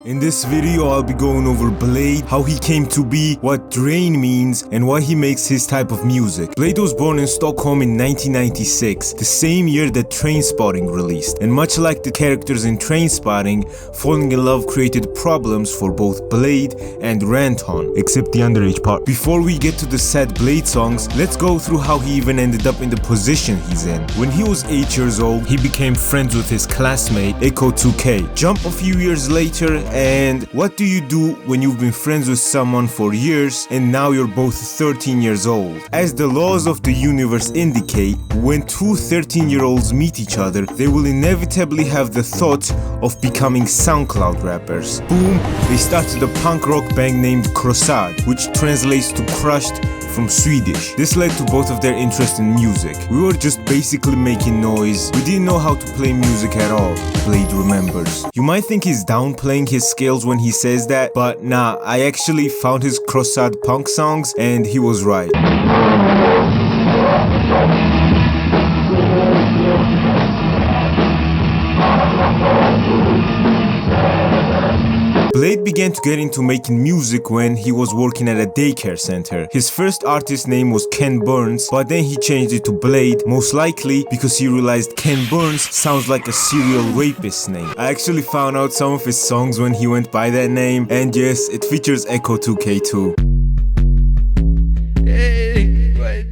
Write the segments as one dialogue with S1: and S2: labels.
S1: In this video, I'll be going over Bladee, how he came to be, what drain means, and why he makes his type of music. Bladee was born in Stockholm in 1996, the same year that Trainspotting released. And much like the characters in Trainspotting, falling in love created problems for both Bladee and Ranton, except the underage part. Before we get to the sad Bladee songs, let's go through how he even ended up in the position he's in. When he was 8 years old, he became friends with his classmate, Echo2K. Jump a few years later, and what do you do when you've been friends with someone for years and now you're both 13 years old? As the laws of the universe indicate, when two 13-year-olds meet each other, they will inevitably have the thought of becoming SoundCloud rappers. Boom, they started a punk rock band named Krossad, which translates to crushed from Swedish. This led to both of their interest in music. We were just basically making noise. We didn't know how to play music at all, Bladee remembers. You might think he's downplaying his skills when he says that, but nah, I actually found his Krossad punk songs and he was right. Bladee began to get into making music when he was working at a daycare center. His first artist name was Ken Burns, but then he changed it to Bladee, most likely because he realized Ken Burns sounds like a serial rapist's name. I actually found out some of his songs when he went by that name, and yes, it features Echo2K too.
S2: Hey, wait,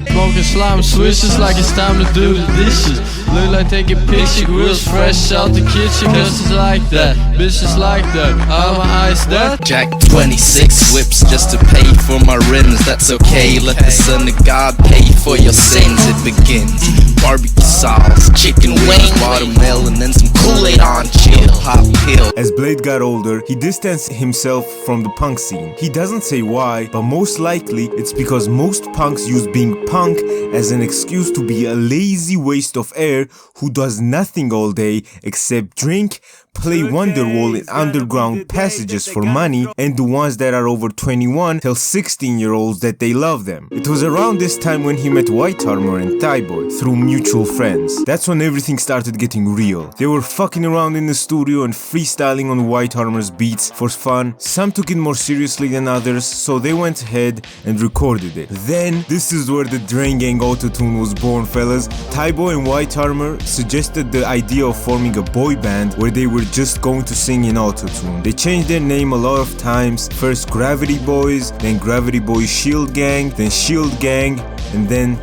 S2: smoking slime switches like it's time to do the dishes. Look like taking picture grills fresh out the kitchen. Cause it's like that, bitches like that. Are my eyes that?
S3: Jack 26 whips just to pay for my rims. That's okay, let the son of God pay for your sins. It begins. Barbecue sauce, chicken wings, watermelon, and some Kool-Aid on chill. Pop pill.
S1: As Bladee got older, he distanced himself from the punk scene. He doesn't say why, but most likely it's because most punks use being punk as an excuse to be a lazy waste of air who does nothing all day except drink, play Wonderwall in underground passages for money, and the ones that are over 21 tell 16-year-olds that they love them. It was around this time when he met White Armor and Thaiboy through mutual friends. That's when everything started getting real. They were fucking around in the studio and freestyling on White Armor's beats for fun. Some took it more seriously than others, so they went ahead and recorded it. Then, this is where the Drain Gang autotune was born, fellas. Thaiboy and White Armor suggested the idea of forming a boy band where they were just going to sing in autotune. They changed their name a lot of times, first Gravity Boys, then Gravity Boys Shield Gang, then Shield Gang, and then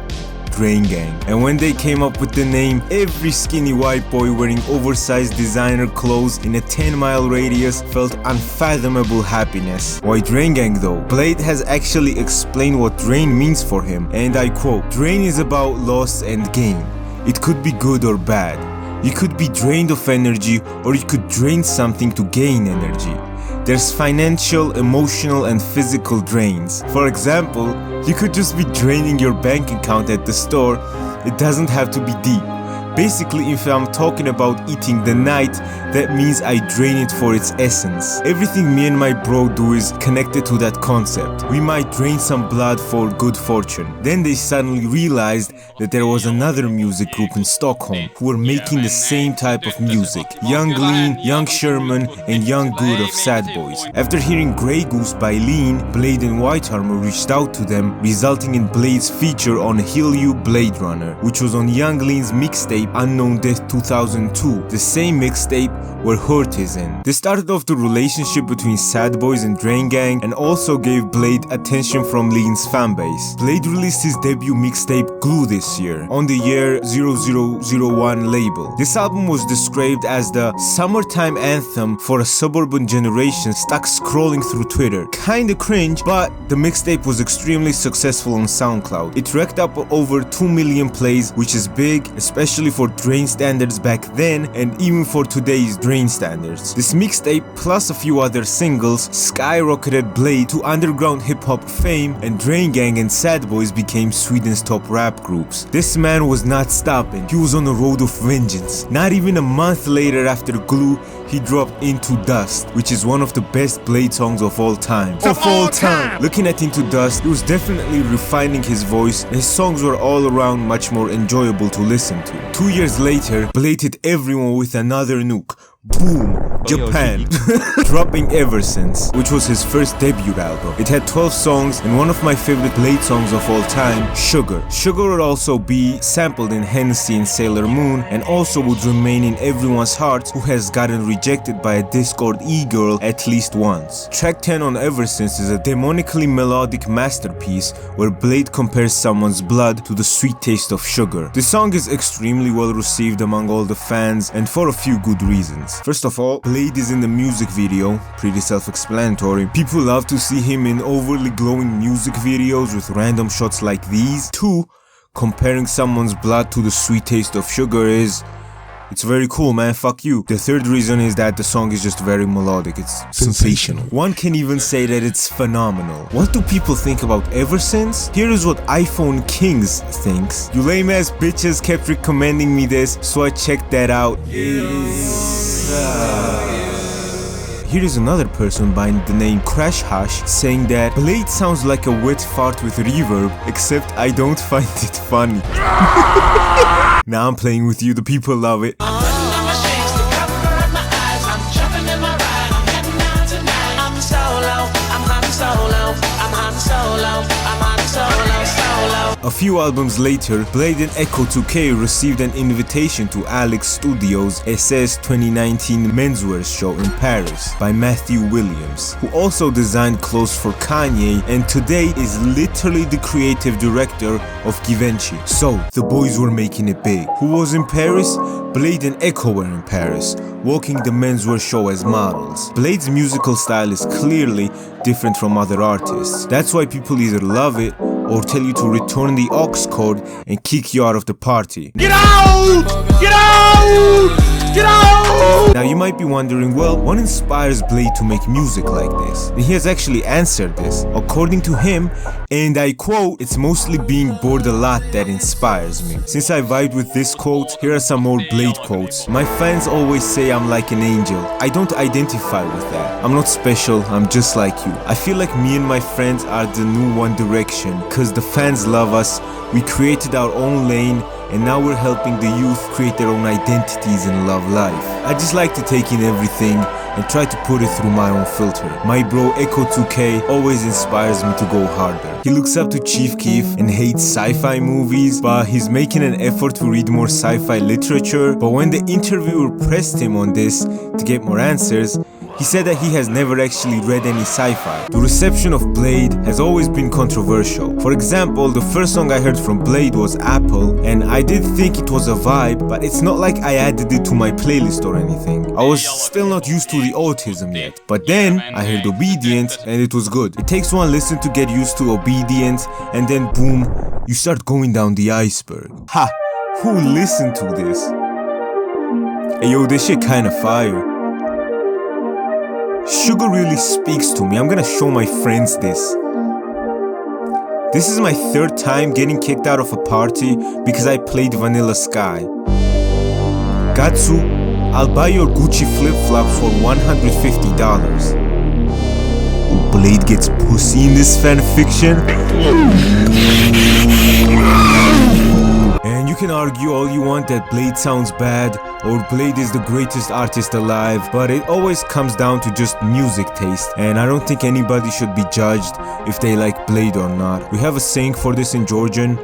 S1: Drain Gang. And when they came up with the name, every skinny white boy wearing oversized designer clothes in a 10-mile radius felt unfathomable happiness. Why Drain Gang though? Bladee has actually explained what drain means for him, and I quote, "Drain is about loss and gain. It could be good or bad. You could be drained of energy, or you could drain something to gain energy. There's financial, emotional, and physical drains. For example, you could just be draining your bank account at the store. It doesn't have to be deep. Basically, if I'm talking about eating the night, that means I drain it for its essence. Everything me and my bro do is connected to that concept. We might drain some blood for good fortune." Then they suddenly realized that there was another music group in Stockholm who were making the same type of music. Young Lean, Young Sherman, and Young Good of Sad Boys. After hearing Grey Goose by Lean, Bladee and White Armor reached out to them, resulting in Blade's feature on Heal You Blade Runner, which was on Young Lean's mixtape Unknown Death 2002, the same mixtape where Hurt is in. This started off the relationship between Sad Boys and Drain Gang, and also gave Bladee attention from Lean's fanbase. Bladee released his debut mixtape Glue this year, on the year 0001 label. This album was described as the summertime anthem for a suburban generation stuck scrolling through Twitter. Kinda cringe, but the mixtape was extremely successful on SoundCloud. It racked up over 2 million plays, which is big, especially for Drain standards back then, and even for today's Drain standards. This mixtape, plus a few other singles, skyrocketed Bladee to underground hip-hop fame, and Drain Gang and Sad Boys became Sweden's top rap groups. This man was not stopping. He was on a road of vengeance. Not even a month later after Glue, he dropped Into Dust, which is one of the best Bladee songs of all time. Looking at Into Dust, he was definitely refining his voice, and his songs were all around much more enjoyable to listen to. 2 years later, Bladee hit everyone with another nuke. Boom! Japan. Dropping Ever Since, which was his first debut album. It had 12 songs, and one of my favorite Bladee songs of all time, Sugar. Sugar would also be sampled in Hennessy and Sailor Moon, and also would remain in everyone's hearts who has gotten rejected by a Discord e-girl at least once. Track 10 on Ever Since is a demonically melodic masterpiece where Bladee compares someone's blood to the sweet taste of sugar. The song is extremely well received among all the fans, and for a few good reasons. First of all, Bladee is in the music video, pretty self-explanatory. People love to see him in overly glowing music videos with random shots like these. 2, comparing someone's blood to the sweet taste of sugar it's very cool, man, fuck you. The third reason is that the song is just very melodic, it's sensational. One can even say that it's phenomenal. What do people think about Ever Since? Here is what iPhone Kings thinks. You lame ass bitches kept recommending me this, so I checked that out. Here is another person by the name Crash Hash saying that Bladee sounds like a wet fart with reverb, except I don't find it funny. Now I'm playing with you, the people love it. A few albums later, Bladee and Echo 2K received an invitation to Alex Studios' SS 2019 menswear show in Paris by Matthew Williams, who also designed clothes for Kanye and today is literally the creative director of Givenchy. So, the boys were making it big. Who was in Paris? Bladee and Echo were in Paris, walking the menswear show as models. Blade's musical style is clearly different from other artists. That's why people either love it or tell you to return the aux code and kick you out of the party. Get out! Get out! Get out! Now you might be wondering, well, what inspires Bladee to make music like this? And he has actually answered this. According to him, and I quote, "It's mostly being bored a lot that inspires me." Since I vibed with this quote, here are some more Bladee quotes. "My fans always say I'm like an angel. I don't identify with that. I'm not special, I'm just like you. I feel like me and my friends are the new One Direction, cause the fans love us, we created our own lane, and now we're helping the youth create their own identities and love life. I just like to take in everything and try to put it through my own filter. My bro Echo 2K always inspires me to go harder. He looks up to Chief Keef and hates sci-fi movies, but he's making an effort to read more sci-fi literature. But when the interviewer pressed him on this to get more answers, he said that he has never actually read any sci-fi. The reception of Bladee has always been controversial. For example, the first song I heard from Bladee was Apple, and I did think it was a vibe, but it's not like I added it to my playlist or anything. I was still not used to the autism yet. But then I heard Obedient, and it was good. It takes one listen to get used to Obedient, and then boom, you start going down the iceberg. Ha! Who listened to this? Hey yo, this shit kinda fire. Sugar really speaks to me. I'm gonna show my friends this. This is my third time getting kicked out of a party because I played Vanilla Sky. Gattsu, I'll buy your Gucci flip-flops for $150. Bladee gets pussy in this fanfiction. And you can argue all you want that Bladee sounds bad or Bladee is the greatest artist alive, but it always comes down to just music taste, and I don't think anybody should be judged if they like Bladee or not. We have a saying for this in Georgian,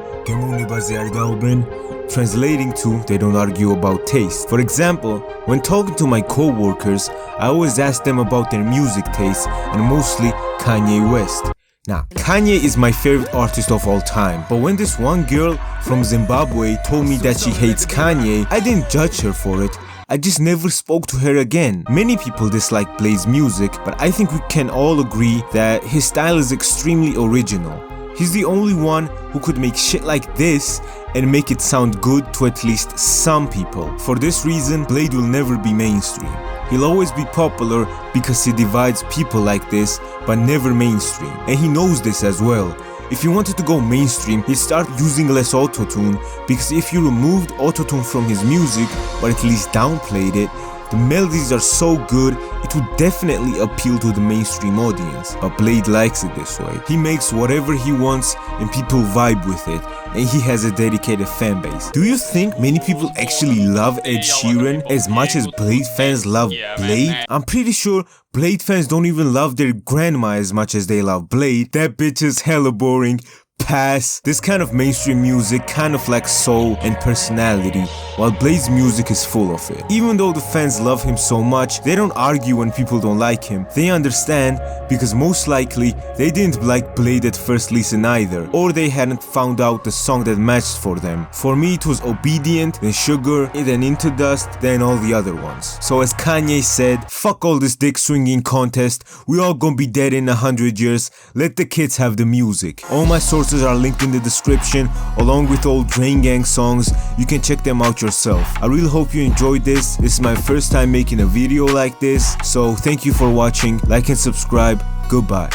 S1: translating to, they don't argue about taste. For example, when talking to my co-workers, I always ask them about their music taste, and mostly Kanye West. Now, Kanye is my favorite artist of all time, but when this one girl from Zimbabwe told me that she hates Kanye, I didn't judge her for it. I just never spoke to her again. Many people dislike Bladee's music, but I think we can all agree that his style is extremely original. He's the only one who could make shit like this and make it sound good to at least some people. For this reason, Bladee will never be mainstream. He'll always be popular because he divides people like this, but never mainstream. And he knows this as well. If he wanted to go mainstream, he'd start using less autotune, because if you removed autotune from his music, but at least downplayed it, the melodies are so good, it would definitely appeal to the mainstream audience. But Bladee likes it this way. He makes whatever he wants and people vibe with it. and he has a dedicated fan base. Do you think many people actually love Ed Sheeran as much as Bladee fans love Bladee? I'm pretty sure Bladee fans don't even love their grandma as much as they love Bladee. That bitch is hella boring. Pass. This kind of mainstream music kind of lacks soul and personality, while Bladee's music is full of it. Even though the fans love him so much, they don't argue when people don't like him. They understand because most likely they didn't like Bladee at first listen either, or they hadn't found out the song that matched for them. For me it was Obedient, then Sugar, then Into Dust, then all the other ones. So as Kanye said, fuck all this dick swinging contest, we all gonna be dead in 100 years, let the kids have the music. All my sources are linked in the description along with all Drain Gang songs, you can check them out yourself. I really hope you enjoyed this. This is my first time making a video like this, so thank you for watching, like and subscribe, goodbye.